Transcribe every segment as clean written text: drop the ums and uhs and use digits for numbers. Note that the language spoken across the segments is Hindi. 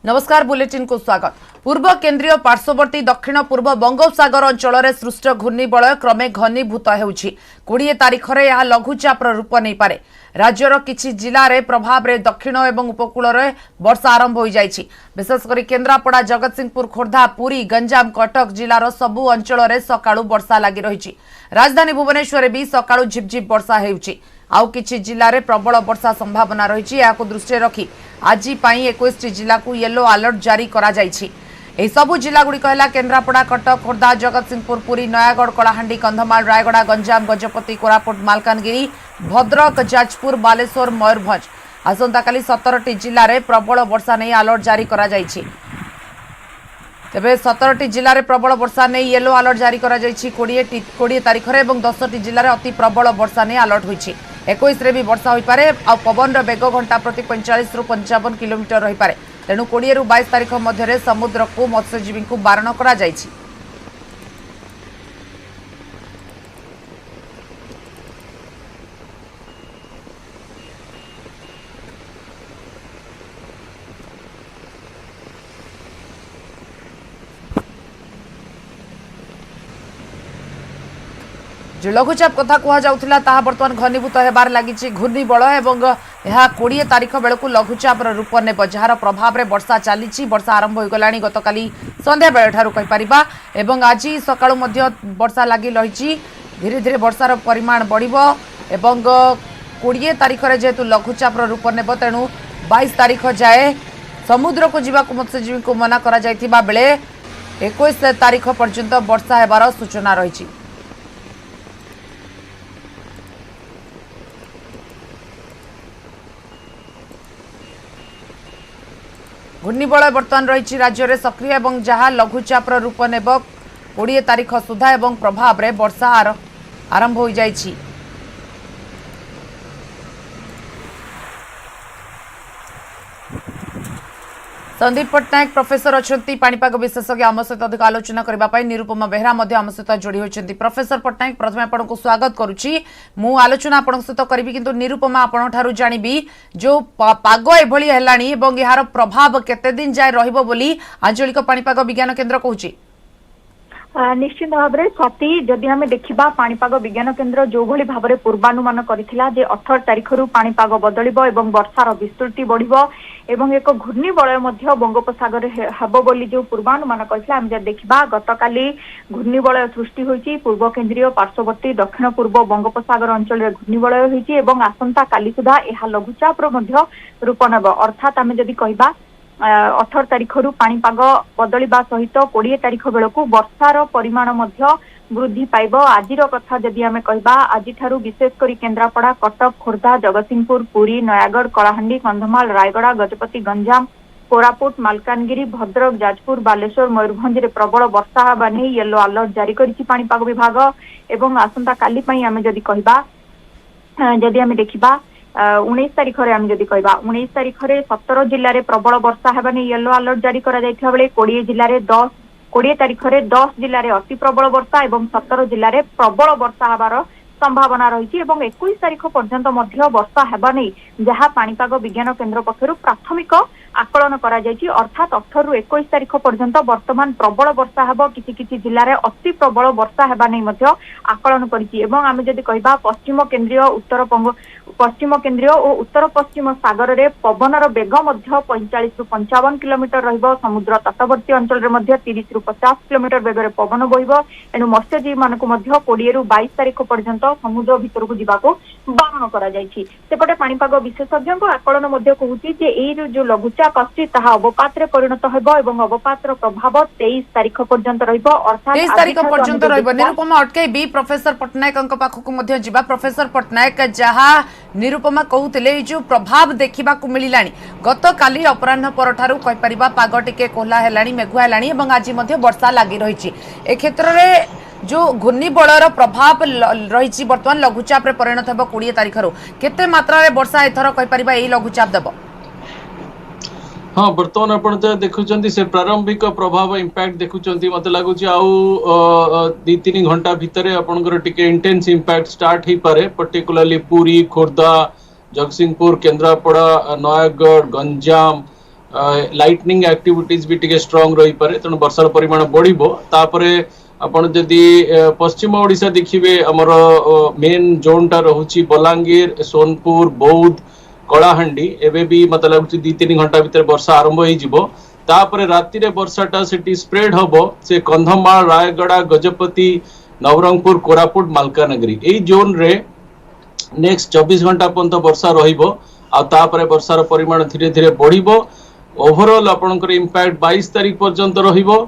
नमस्कार बुलेटिन को स्वागत। पूर्व केंद्रीय पार्श्ववर्ती दक्षिण पूर्व बंगोपसागर अंचल में सृष्ट घूर्णिबलय क्रमे घनीभूत होउछि। 20 तारिख में यह लघुचाप रूप नहीं पारे। राज्यर किछि जिले में प्रभाव रे दक्षिण एवं उपकूल में वर्षा आरंभ हो जाइछि। विशेषकर केन्द्रापड़ा, जगतसिंहपुर, खोर्धा, पुरी, गंजाम, कटक जिलार सबु अंचल में सकाळु वर्षा लगी रही। राजधानी भुवनेश्वर भी सकाळु झिपझिप वर्षा हेउछि। आउ किछि जिले में प्रबल वर्षा संभावना रही। याकु दृष्टि रखी आज 21 जिला को येलो अलर्ट जारी करा जाइछि। एही सबु जिला गुड़िक है केन्द्रापड़ा, कटक, खोर्धा, जगतसिंहपुर, पुरी, नयागढ़, कलाहांडी, कंधमाल, रायगड़ा, गंजाम, गजपति, कोरापुट, मालकानगिरी, भद्रक, जाजपुर, बालेश्वर, मयूरभंज। आसंता काली 17टी जिले में प्रबल वर्षा नहीं अलर्ट जारी करा जाइछि। तेबे 17टी जिले में प्रबल वर्षा नहीं येलो अलर्ट जारी करा जाइछि। 20 तारिख में और 10टी जिले में अति प्रबल वर्षा नहीं अलर्ट होइछि। 21 रे भी वर्षा हो पारे। आ पवन बेग घंटा प्रति 45 रु 55 किलोमीटर रही पारे। तेणु 20 रु 22 तारिख मध्य समुद्र को मत्स्यजीवी को बारण करा जाइछि। जो लघुचाप कथा कहुला ता बर्तमान घनीभूत होबार लगी। घूर्णिबल एवं यह 20 तारिख बेलू लघुचाप रूप नेब, जार प्रभाव में वर्षा चली। वर्षा आरंभ हो गला गतकाली संध्या बेले ठारू कहीपर एवं आज सकाळु मध्य वर्षा लगी रही। धीरे धीरे वर्षार परिमाण बढ़िबो एवं 20 तारिख में जेहेतु लघुचाप रूप नेब तेणु 22 तारिख जाए समुद्र को जीवाक मत्स्यजीवी को मना करा जायथिबा बेले 21 तारिख पर्यंत वर्षा हेबार सूचना रही। घूर्णिबलय बर्तमान रही राज्य में सक्रिय एवं जहां लघुचाप रूप नेब 20 तारिख सुधा एवं प्रभाव में वर्षा आरंभ हो जाइछि। संदीप पट्टनायक प्रोफेसर अच्छी पाणीपाग विशेषज्ञ आम सहित अधिक आलोचना करने निरुपमा बेहरा आम सहित जोड़ी होती। प्रोफेसर पट्टनायक प्रथम आपको स्वागत करुच्ची। मु आलोचना आपण सहित करी किंतु निरुपमा आपण ठारू जानिबी जो पाग एभली हेलानी एवं यार प्रभाव केते दिन जाय रहिबो बोली आंचलिक पाणीपाग विज्ञान केन्द्र कहूची। निश्चित भाव में सती जदि आम देखा पाणीपाग विज्ञान केन्द्र जो भली भाव में पूर्वानुमान करथिला जे 18 तारिख रु पाणीपाग बदलिबो एवं वर्षार विस्तृति बढ़िबो एवं एक घूर्णिबलय मध्य बंगोपसागर हेबो बोली जो पूर्वानुमान करथिला। आम जे देखिबा गतकाली घूर्णिबलय सृष्टि होईची। पूर्व केंद्रीय पार्श्ववर्ती दक्षिण पूर्व बंगोपसागर अंचल रे घूर्णिबलय होईची एवं आसंता काली सुधा एहा लघुचाप रो मध्य रूप नेबो। अर्थात आम जदि कहिबा 18 तारिख रु पाणीपाग बदलिबा सहित 20 तारिख बेलू वर्षार परिमाण मध्य वृद्धि पाइब। आजिर कथा जदि आमे कहिबा आज ठारू विशेषकर केन्द्रापड़ा, कटक, खोर्धा, जगतसिंहपुर, पुरी, नयागढ़, कलाहांडी, कंधमाल, रायगड़ा, गजपति, गंजाम, कोरापुट, मालकानगिरी, भद्रक, जाजपुर, बालेश्वर, मयूरभंज रे प्रबल वर्षा हेबा नै येलो अलर्ट जारी करिछि पाणीपाग विभाग। एवं आसंता काली पई आमे जदि कहिबा जदि आमे देखिबा 19 तारिख में आम जदि कहिबा 19 तारिख में 17 जिले में प्रबल वर्षा हेबा नै येलो अलर्ट जारी करा जायथिबा बेले 20 तारिख में 10 जिले में अति प्रबल वर्षा एवं 17 जिले में प्रबल वर्षा हेबार संभावना रही। 21 तारिख पर्यंत वर्षा हेबा नै जहाँ पाणीपाग विज्ञान केन्द्र पक्षरु प्राथमिक आकलन करा जायछि। अर्थात 18 रु 21 तारिख पर्यंत वर्तमान प्रबल वर्षा हेबो, किछि किछि जिल्ला रे अति प्रबल वर्षा हेबा नै मध्य आकलन करिछि। एवं आमे जदि कहिबा पश्चिम केन्द्रीय और उत्तर पश्चिम सागर रे पवनर बेग मध्य 45 रु 55 किलोमीटर रहिबो। समुद्र तटवर्ती अंचल रे मध्य 30 रु 50 किलोमीटर बेग रे पवन बहिबो। एनु मत्स्यजीवी मानकु मध्य 20 रु 22 तारिख पर्यंत समुद्र भीतर को जीवाको बारण करा जायछि। सेपटे पाणीपाग विशेषज्ञ आकलन मध्य कहूछि जे एई जो लघुचाप आछि ताहा अवपात रे परिणत हेबो एवं अवपातर प्रभाव 23 तारिख पर्यंत रहिबो। अर्थात 23 तारिख पर्यंत रहिबो। निरुपमा अटकेबी प्रोफेसर पट्टनायक पाखक मध्य जीवा। प्रोफेसर पट्टनायक जहा निरुपमा कहूतिले जो प्रभाव देखा मिलानी गत काली अपराह्न परठारू कहीपर पाग टिके कोहला हेलानी, मेघुआ हेलानी एवं आज मध्य वर्षा लगी रही। ए क्षेत्र में जो घूर्णिबलयर प्रभाव रही बर्तमान लघुचाप रे परिणत हेब 20 तारिख रु केते मात्रा रे वर्षा एथर कहीपर एई लघुचाप देब। हाँ बर्तमान आप देखुं से प्रारंभिक प्रभाव इंपैक्ट देखुं मत लगुच आउ 2-3 घंटा भितर आपंकर टिके इंटेंस इंपैक्ट स्टार्ट हो पारे particularly Puri, Khordha, Jagatsinghpur, Kendrapara, Nayagarh, Ganjam lightning activities भी टिके स्ट्रांग रही पारे तेणु वर्षार परिमाण बढ़िबो तापरे आपण जदि पश्चिम ओडिशा देखिबे हमर मेन जोनटा रहुची बलांगीर सोनपुर बौद्ध कलाहांडी एबे भी मतलब लागुची 2-3 घंटा भीतर वर्षा आरंभ होई जिवो तापरे राति रे वर्षाटा सेठी स्प्रेड हबो से कंधमाल रायगड़ा गजपति नवरंगपुर कोरापुट मालकानगिरी एई जोन रे नेक्स्ट 24 घंटा पर्यंत वर्षा रहिबो आ तापरे वर्षार परिमाण धीरे धीरे बढ़िबो ओवरऑल आपनकर इंपैक्ट 22 तारिख पर्यंत रहिबो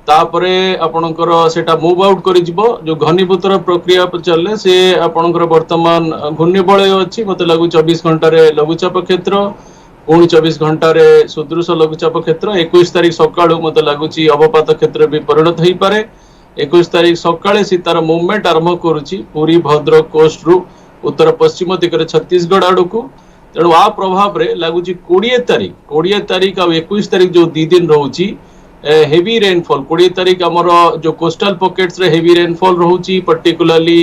तापरे आपनकर सेटा मूव आउट करि जिवो जो घनीभूतर प्रक्रिया चलले से आपनकर वर्तमान घूर्णिबलय अछि मते लागु 24 घंटा रे लघुचाप क्षेत्र पुणी 24 घंटा रे सुदृश लघुचाप क्षेत्र 21 तारिख सकाळु मते लागुची अवपात क्षेत्र भी परिणत होई पारे 21 तारिख सकाळे से तार मूवमेंट आरंभ करूची पुरी भद्रक कोस्ट रु उत्तर पश्चिम दिगरे छत्तीसगढ़ आडकू तेणु आ प्रभाव रे लागुची 20 तारिख आ 21 तारिख जो 2 दिन रहउची हेवी रेनफॉल 20 तारिख हमर जो कोस्टल पॉकेट्स रे हेवी रेनफॉल रहउची पर्टिकुलरली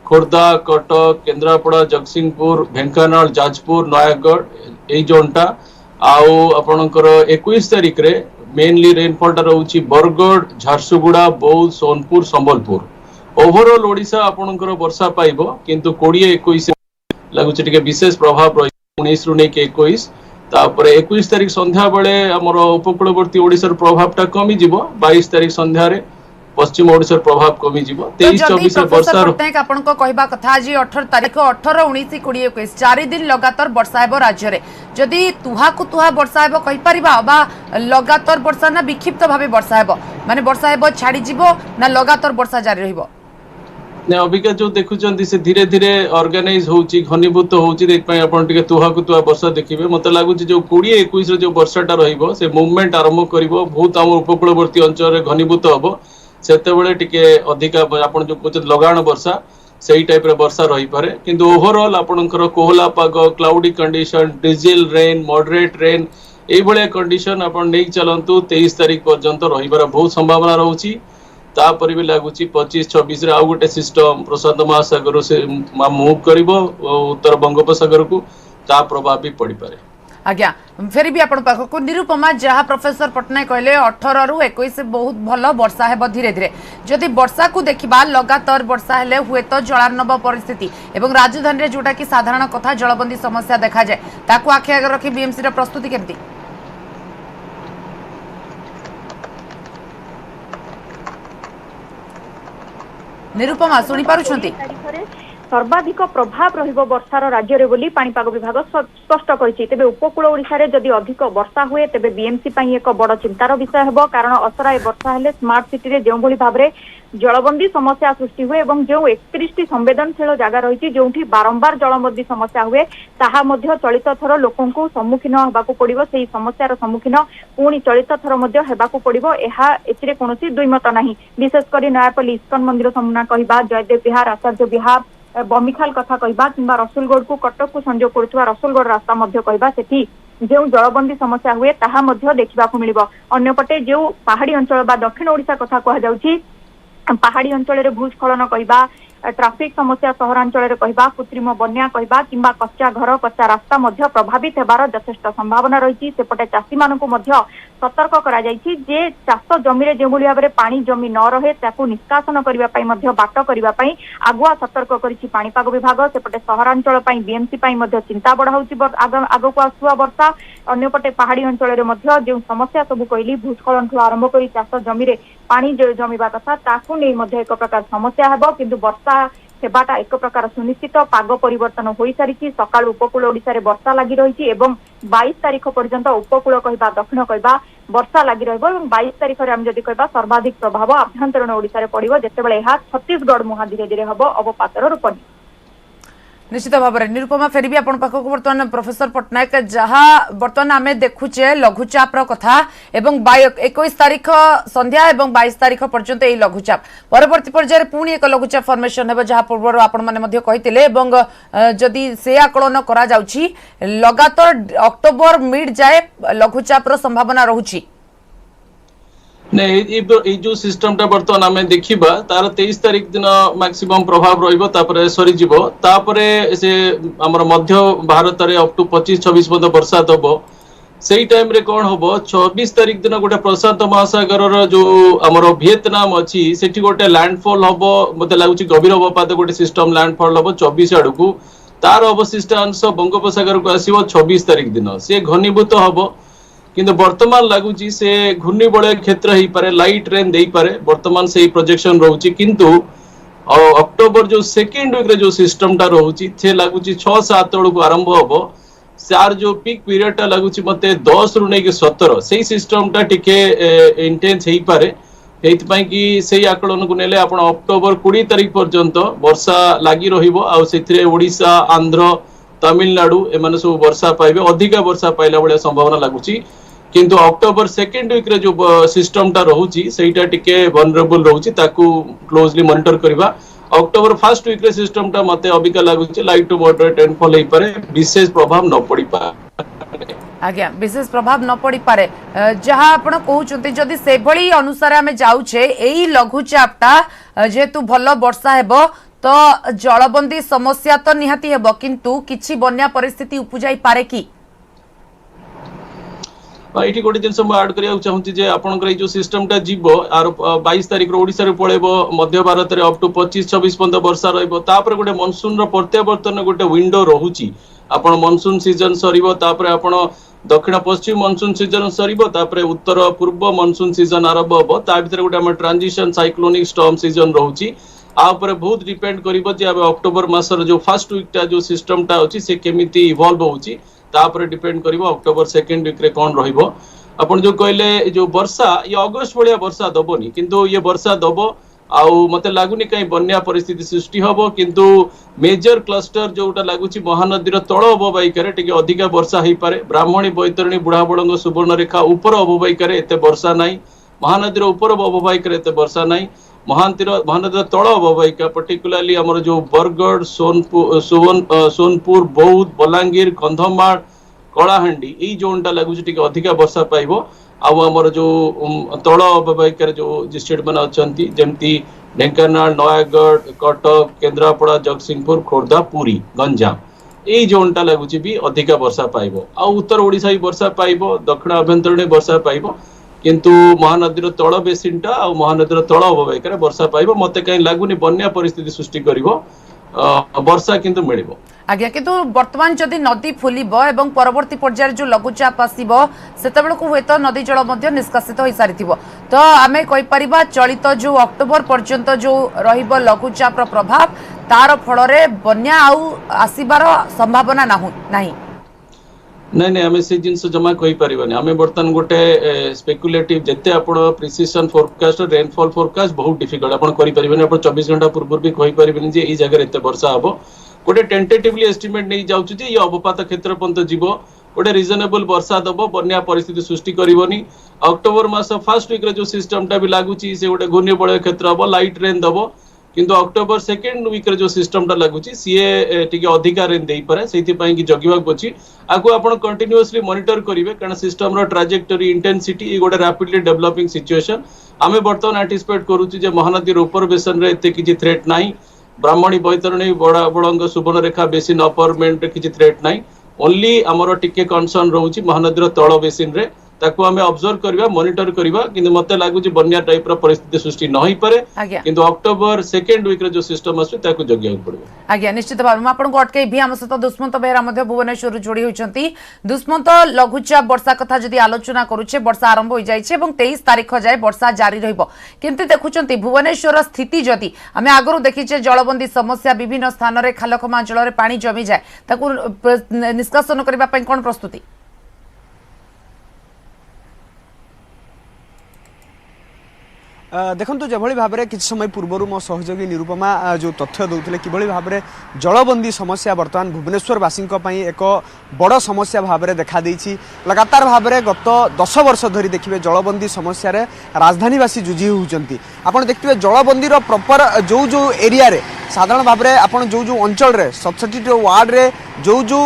खोर्धा कटक केन्द्रापड़ा जगतसिंहपुर ढेंकानाल जाजपुर नयागढ़ ए जोनटा आउ आपनकर 21 तारिख रे मेनली रेनफॉल टा रहउची बरगढ़ झारसुगुड़ा बौद्ध सोनपुर संबलपुर ओवरऑल ओडिशा आपनकर वर्षा पाइबो किंतु 20-21 लागुची टिके विशेष प्रभाव रही 19 रु नेके 21 तापरे 21 तारिख संध्या बेले हमर उपकूलवर्ती ओडिशार प्रभावटा कमी जिवो 22 तारिख संध्या रे पश्चिम ओडिशार प्रभाव कमी जिवो 23-24 रे वर्षा पटनायक आपन को कहबा कथा जी 18 तारिख 18 19 20 21 4 दिन लगातार वर्षा हेबो राज्य रे जदी तुहा को तुहा वर्षा हेबो कहि परिबा बा लगातार वर्षा ना विक्षिप्त भाबे वर्षा हेबो माने वर्षा हेबो छाडी जिवो ना लगातार वर्षा जारी रहिबो ने अबिका जो देखुचंती से धीरे धीरे ऑर्गेनाइज होउची घनीभूत होउची देख पय आपण टिके तुहा को तुहा वर्षा देखिबे मते लागुची जो 20-21 रे जो वर्षाटा रहिबो से मूवमेंट आरंभ करिवो बहुत हम उपकूलवर्ती अंचल रे घनीभूत हबो सेते बेले टिके अधिका आपण जो कहत लगाण वर्षा सेही टाइप रे वर्षा रही पारे किंतु ओवरऑल आपणकर कोहला पाग cloudy condition drizzle rain moderate rain एई भले कंडीशन आपण नै चलंतु 23 तारिख पर्यंत रहिबार बहुत संभावना रहउची तापर भी लागुची 25-26 रे आ गोटे सिस्टम प्रशांत महासागर से मूव करिवो उत्तर बंगोपसागर को ता प्रभाव भी पड़ी पारे आज्ञा फेर भी आपण पाख को निरुपमा जहाँ प्रोफेसर पटनायक कहले 18 रु 21 बहुत भल वर्षा हेब धीरे धीरे जदि वर्षा को देखिबा लगातार वर्षा हेले हुए तो जलार्णव परिस्थिति एवं राजधानी रे जोटा कि साधारण कथा जलबंदी समस्या देखा जाए ताकू आखि आगे रखी बीएमसी रे प्रस्तुति केमती निरुपमा सुनी पारुछंती सर्वाधिक प्रभाव रहिबो वर्षार राज्य रे बोली पाणीपाग विभाग स्पष्ट करिछि तेबे उपकूल ओडिशा रे जदि अधिक वर्षा हुए तेबे बीएमसी पई एक बड़ चिंतार विषय हेबो कारण असराय वर्षा हेले स्मार्ट सिटी रे जेउ भली भाबरे जलबंदी समस्या सृष्टि हुए एवं जो 31 संवेदनशील जगह रही जोठी बारंबार जलबंदी समस्या हुए ताहा मध्य चलित थर लोकंकु सम्मुखीन हेबाकु पड़िबो सेही समस्यार सम्मुखीन पुणी चलित थर मध्य हेबाकु पड़िबो एहा एथिरे कोनोसी दुईमत नाही विशेष करी नयापल्ली इस्कन मंदिर सामना कहिबा जयदेव विहार आचार्य विहार बमिखाल कथा कहिबा किंबा रसुलगढ़ को कटक को संजोग करथुवा रसुलगढ़ रास्ता मध्य कहिबा सेठी जो जलबंदी समस्या हुए ताहा मध्य देखिबाकु मिलिबो अन्यपटे जो पहाड़ी अंचल बा दक्षिण ओडिशा कथा कहा जाउछि पहाड़ी अंचल भूस्खलन कहिबा ट्राफिक समस्या सहरांचल कहबा कृत्रिम बन्या कहबा किंबा कच्चा घर कच्चा रास्ता मध्य प्रभावित हेबार यथेष्ट संभावना रही सेपटे चाषी मानकु मध्य सतर्क करा जायछि जे चाष जमी रे जेभली भाबरे पानी जमी न रहे ताकू निष्कासन करिबा पई मध्य बाट करिबा पई आगुआ सतर्क करिछि पाणीपाग विभाग सेपटे सहरांचल पई बीएमसी पई मध्य चिंता बढ़ाउछि आगको आसुआ वर्षा अन्यपटे पहाड़ी अंचल रे मध्य जे समस्या सब कहली भूस्खलन ठु आरंभ करी चाष जमी रे पानी जमीबा कथा ताकू नै मध्य एक प्रकार समस्या हेबो किंतु वर्षा सेबाटा एक प्रकार सुनिश्चित पाग परिवर्तन हो सारी सकाळ उपकूल ओडिशा रे वर्षा लगी रही एवं 22 तारिख पर्यंत उपकूल कहबा दक्षिण कहबा वर्षा लगी रहिबो एवं 22 तारिख रे हम जदि कहबा सर्वाधिक प्रभाव आभ्यंतरण ओडिशा रे पड़िबो जेतेबेले एहा छत्तीसगढ़ मुहा धीरे धीरे हबो अवपातर रूप निश्चित भाव में निरुपमा फेर भी आपण पाखक बर्तमान प्रोफेसर पटनायक जहाँ बर्तमान आम देखुचे लघुचाप कथा एवं 21 तारिख संध्या एवं 22 तारिख पर्यंत यही लघुचाप परवर्ती पर्यायर पुणी एक लघुचाप फर्मेशन हेबो जहाँ पूर्व आपण माने मध्य कहितिले एवं जदि से आकलन करा जाउछि लगातार अक्टोबर मिड जाए लघुचाप रो संभावना रहुछि नहीं जो सिस्टम टा बर्तमान आम देखा तार 23 तारिख दिन मैक्सिमम प्रभाव रही सरीज से आमर मध्य भारत में अप टू 25-26 वर्षा दब सेई टाइम रे कोन होबो 24 तारिख दिन गोटे प्रशांत महासागर जो हमर वियतनाम अछि सेठी गोटे लैंडफॉल होबो मते लागुची गभीर अवपात गोटे सिस्टम लैंडफॉल होबो 24 आडू को तार अवशिष्ट अंश बंगोपसागर को आसीबो 26 तारिख दिन से घनीभूत होबो किंतु वर्तमान लागुची से घूर्णिबलय क्षेत्र ही पारे लाइट रेन देई पारे वर्तमान से प्रोजेक्शन रहउची किंतु अक्टोबर जो सेकेंड वीक रे जो सिस्टम टा रहउची से लागुची 6-7 को आरंभ होबो सार जो पीक पीरियड टा लागुची मते 10 रु नै के 17 सेही सिस्टम टा टिके इंटेंस हेई पारे एथि पई कि सेही आकलन को नेले आपण अक्टोबर 20 तारिख पर्यंत वर्षा लागि रहिबो आ सेथिरे ओडिसा आंध्र तमिलनाडु एमाने सब वर्षा पाइबे अधिक वर्षा पाइला बळे संभावना लागुची किंतु अक्टोबर सेकेंड वीक रे जो सिस्टम टा रहउची सेहीटा टिके वनरेबल रहउची ताकू क्लोजली मॉनिटर करबा अक्टोबर फर्स्ट वीक रे सिस्टम टा मते अबिका लागुची लाइट टू मॉडरेट रेनफॉल हेई पारे विशेष प्रभाव न पड़ी पारे आज्ञा विशेष प्रभाव न पड़ी पारे जहाँ आपण कहउचंती जदी सेभली अनुसार हमें जाउछे एई लघुचापटा जेतु भलो वर्षा हेबो तो जलबंदी समस्या तो निहाती हेबो किंतु किछि बन्या परिस्थिति उपजाई पारे कि ये गोटे जिन आड करिया चाहूँगी जे आपनकर जो सिस्टम टा जीवो आर 22 तारिख ओडिशा रे पळेबो मध्य भारत रे अप टू 25-26 पर्यंत वर्षा रहइबो तापर गोटे मानसून रो प्रत्यावर्तन गोटे विंडो रहूची आपण मानसून सीजन सरीबो तापर आपण दक्षिण पश्चिम मानसून सीजन सरीबो तापर उत्तर पूर्व मानसून सीजन आरंभ होबो ता भीतर गोटे हम ट्रांजिशन साइक्लोनिक स्टॉर्म सीजन रहूची आ ऊपर बहुत डिपेंड करिवो जे अक्टोबर मासर जो फर्स्ट वीक टा जो सिस्टम टा अछि से केमिति इवॉल्व होउची तापर डिपेंड करिवो अक्टोबर सेकेंड वीक रे कोन रहिबो आपण जो कहले जो वर्षा ये अगस्त भलिया वर्षा दबोनी किंतु ये वर्षा दबो आउ मते लागुनी कहीं बन्या परिस्थिति सृष्टि हबो किंतु मेजर क्लस्टर जोटा लागुची महानदीर तळ अवबाहिकारे टिके अधिका वर्षा हेई पारे ब्राह्मणी बैतरणी बुढ़ाबड़ंग सुवर्णरेखा ऊपर अवबाहिकारे एते वर्षा नाही महानदीर ऊपर अवबाहिकारे एते वर्षा नाही महानदीर तळ अवबाहिका पर्टिकुलरली हमर जो बरगढ़ सोनपुर बौद्ध बलांगीर कंधमाल कलाहांडी ई जोनटा लागुची टिके अधिका वर्षा पाइबो आउ हमर जो तळ अवबाहिकार जो स्टेट माने अछंती जेमती ढेंकानाल नयागढ़ कटक केंद्रापड़ा जगतसिंहपुर खोर्धा पुरी गंजाम এই জোনটা লাগুছি বি অধিকা বর্ষা পাইব আর উত্তর ওড়িশা বর্ষা পাইব দক্ষিণ আভ্যন্তরীণ বর্ষা পাইব কিন্তু মহানদীর তল বেসিনটা আর মহানদীর তল অববাহিকারে বর্ষা পাইব মতে কাই লাগুনি বন্যা পরিস্থিতি সৃষ্টি করিব वर्षा किंतु मिलिबो आज्ञा किंतु वर्तमान जदि नदी फुलिबो एवं परवर्ती पर्यायर जो लघुचाप आसीबो सेतेबेल को हुए तो नदी जल मध्य निष्कासित होई सारिथिबो तो आमे कहि परिबा चलित जो अक्टोबर पर्यंत जो रहिबो लघुचाप रो प्रभाव तार फल रे बन्या आउ आसीबार संभावना नाही नहीं आम से जिन जमा कही पारिबानी आम बर्तमान गोटे स्पेकुलेटिव जते आपण प्रिसिजन फोरकास्ट रेनफॉल फोरकास्ट बहुत डिफिकल्ट आपण करि परिबेनी आपण 24 घंटा पूर्व भी कहि परिबेनी जे ई जगह एते वर्षा हबो गोटे टेंटेटिवली एस्टिमेट नै जाउछु जे ये अवपात क्षेत्र पर्यंत जीवो गोटे रिजनेबल वर्षा दबो बन्या परिस्थिति सृष्टि करिवोनी अक्टोबर मास फर्स्ट वीक रे जो सिस्टम टा भी लागुची से गोटे घूर्णिबलय क्षेत्र हबो लाइट रेन दबो किंतु अक्टोबर सेकेंड वीक रे जो सिस्टम टा लागुची सीए टिके अधिकार रेन देई पारे सेति पई कि जगिवाक पछि आको आपण कंटीन्यूअसली मॉनिटर करिवे कारण सिस्टम रो ट्रैजेक्टरी इंटेंसिटी ई गोटे रैपिडली डेवलपिंग सिचुएशन आमे वर्तमान एंटिसिपेट करूची जे महानदी रो ऊपर बेसन रे एते किछि थ्रेट नाही ब्राह्मणी बैतरणी बड़ा बड़ंग सुवर्णरेखा बेसिन अपर मेन रे किछि थ्रेट नाही ओनली हमरो टिके कंसर्न रहउची महानदी रो तळ बेसिन रे ताको हमें ऑब्जर्व करबा मॉनिटर करबा किंतु मते लागु जे बन्या टाइप रो परिस्थिति सृष्टि न होई पारे किंतु अक्टोबर सेकेंड वीक रे जो सिस्टम आसु ताको जगिया पड़बो आज्ञा निश्चित भाव आपण को अटके भी हम सहित दुष्मंत बेहरा मध्ये भुवनेश्वर जोड़ी होचंती दुष्मंत लघुचाप वर्षा कथा जदी आलोचना करूचे वर्षा आरंभ होई जायछे एवं 23 तारिख जाय वर्षा जारी रहइबो किंतु देखुचंती भुवनेश्वर स्थिति जदी हमें आगरु देखिचे जलबंदी समस्या विभिन्न स्थान रे खालखमा अंचल रे पानी जमी जाय ताको निष्कासन करबा पई कोन प्रस्तुति देखो जो भाव में किसी समय पूर्व मो सहयोगी निरुपमा जो तथ्य दौले कि भाव में जलबंदी समस्या बर्तमान भुवनेश्वरवासी एक बड़ समस्या भाव में देखा देछि लगातार भाव में गत 10 वर्ष धरी देखिए जलबंदी समस्या राजधानीवासी जुझी होती आपड़ देखिए जलबंदीर प्रॉपर जो जो एरिया रे साधारण भाव में आप जो जो अंचल रे 67 वार्ड रे जो जो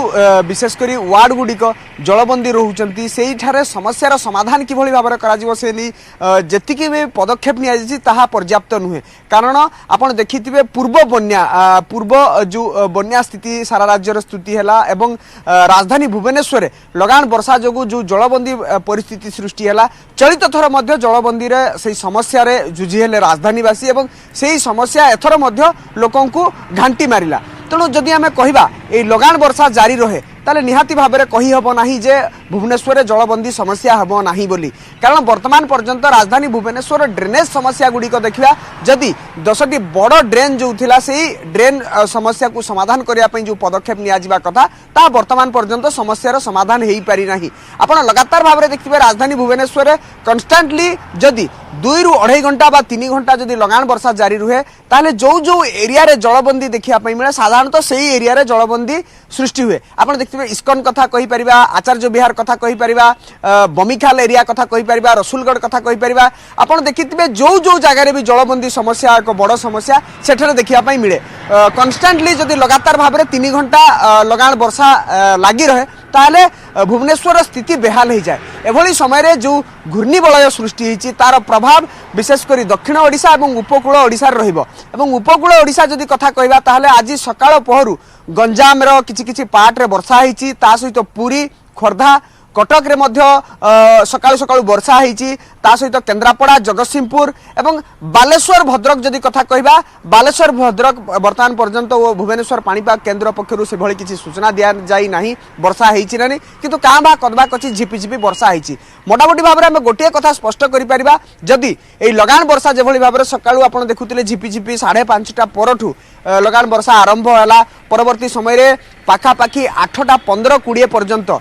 विशेषकर वार्ड गुड़िक जलबंदी रोचंती से समस्यार समाधान किभली भाव में करा से नहीं जेतिकी भी पदक्षेप निया पर्याप्त नुहे कारण आप देखिथिबे पूर्व जो बन्या स्थिति सारा राज्यर स्थिति है एवं राजधानी भुवनेश्वर लगान वर्षा जो जो जलबंदी परिस्थिति सृष्टि है चलित थर मध्य जलबंदी रे से समस्या रे जुझी हेले राजधानीवासी एवं से समस्या एथर मध्य लोकं को घांटी मारिला तेणु जदि आम कहवा ये लगान वर्षा जारी रहे ताले निहाती भाव में कही हब नहीं जे भुवनेश्वर जलबंदी समस्या हब नहीं बोली कारण वर्तमान पर्यंत राजधानी भुवनेश्वर ड्रेनेज समस्या गुड़िक देखा जदि 10टी बड़ ड्रेन जो थिला से ड्रेन समस्या को समाधान करने जो पदक्षेप निया कथा ता वर्तमान पर्यंत समस्यार समाधान हो पारि नाही आपण लगातार भाव में देखिए राजधानी भुवनेश्वर कन्स्टांटली जदि 2 ରୁ 2.5 घंटा बा 3 घंटा जदि लगान वर्षा जारी रुहे ताले जो जो एरिया रे जलबंदी देखिया मिले साधारणतः सही एरिया रे जलबंदी सृष्टि हुए आपण देखिए इस्कन कथा कहि परिबा आचार्य विहार कथा कहि परिबा बमिखाल एरिया कथा कहि परिबा रसुलगढ़ कथा कहि परिबा आपण देखिथिबे जो जो जगह रे भी जलबंदी समस्या एक बड़ समस्या सेठरे देखिया पई मिले कन्स्टांटली जदि लगातार भाव में 3 घंटा लगान वर्षा लागी रहे ताले भुवनेश्वर स्थिति बेहाल हो जाए एभली समय जो घूर्णिबलय सृष्टि होती तार प्रभाव विशेषकर दक्षिण ओडिशा और उपकूल ओडिशा रहिबो एवं उपकूल ओडिशा जदि कथा कहबा ताहले आज सकाळ पहरु गंजाम रो किछि पार्ट रे वर्षा होती ता सहित पुरी खोर्धा कटक रे मध्य सकाळु सकाळु वर्षा होती ता सहित केन्द्रापड़ा जगतसिंहपुर एवं बालेश्वर भद्रक जदि कथा कहबा बालेश्वर भद्रक वर्तमान पर्यंत भुवनेश्वर पाणीपाग केन्द्र पक्षरु से भली किछि सूचना दिया जाई नाही वर्षा हेछि नानी किंतु काबा कदबा कछि झिपि वर्षा हेछि मोटामोटी भाव में आम गोटे कथा स्पष्ट करि परिबा जदि एई लगान वर्षा जेभली भाव में सकाळु आपण देखुतिले झिपि 5:30 परठु लगान वर्षा आरंभ होला परवर्ती समय रे पाखापाखि 8टा 15-20 पर्यंत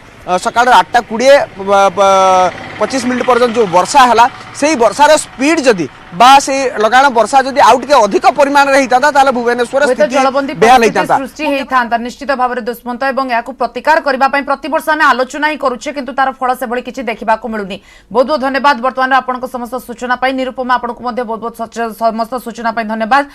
सकाळ 8टा 20-25 मिनिट पर्यंत जो वर्षा है से वर्षार स्पीड जदि बा से लगान वर्षा जदि आउ टिके अधिक परिमाण रे हिताता ताले भुवनेश्वर स्थिति बेहाल हिताता सृष्टि हेइथांता निश्चित भाव में दुष्मंत एवं याकु प्रतिकार करबा पई प्रति वर्ष आमे आलोचना ही करूछे किंतु तार फल से भली किछि देखिबा को मिलुनी बहुत बहुत धन्यवाद वर्तमान आपनको समस्त सूचना पई निरुपमा आपनको मध्ये बहुत बहुत समस्त सूचना पई धन्यवाद।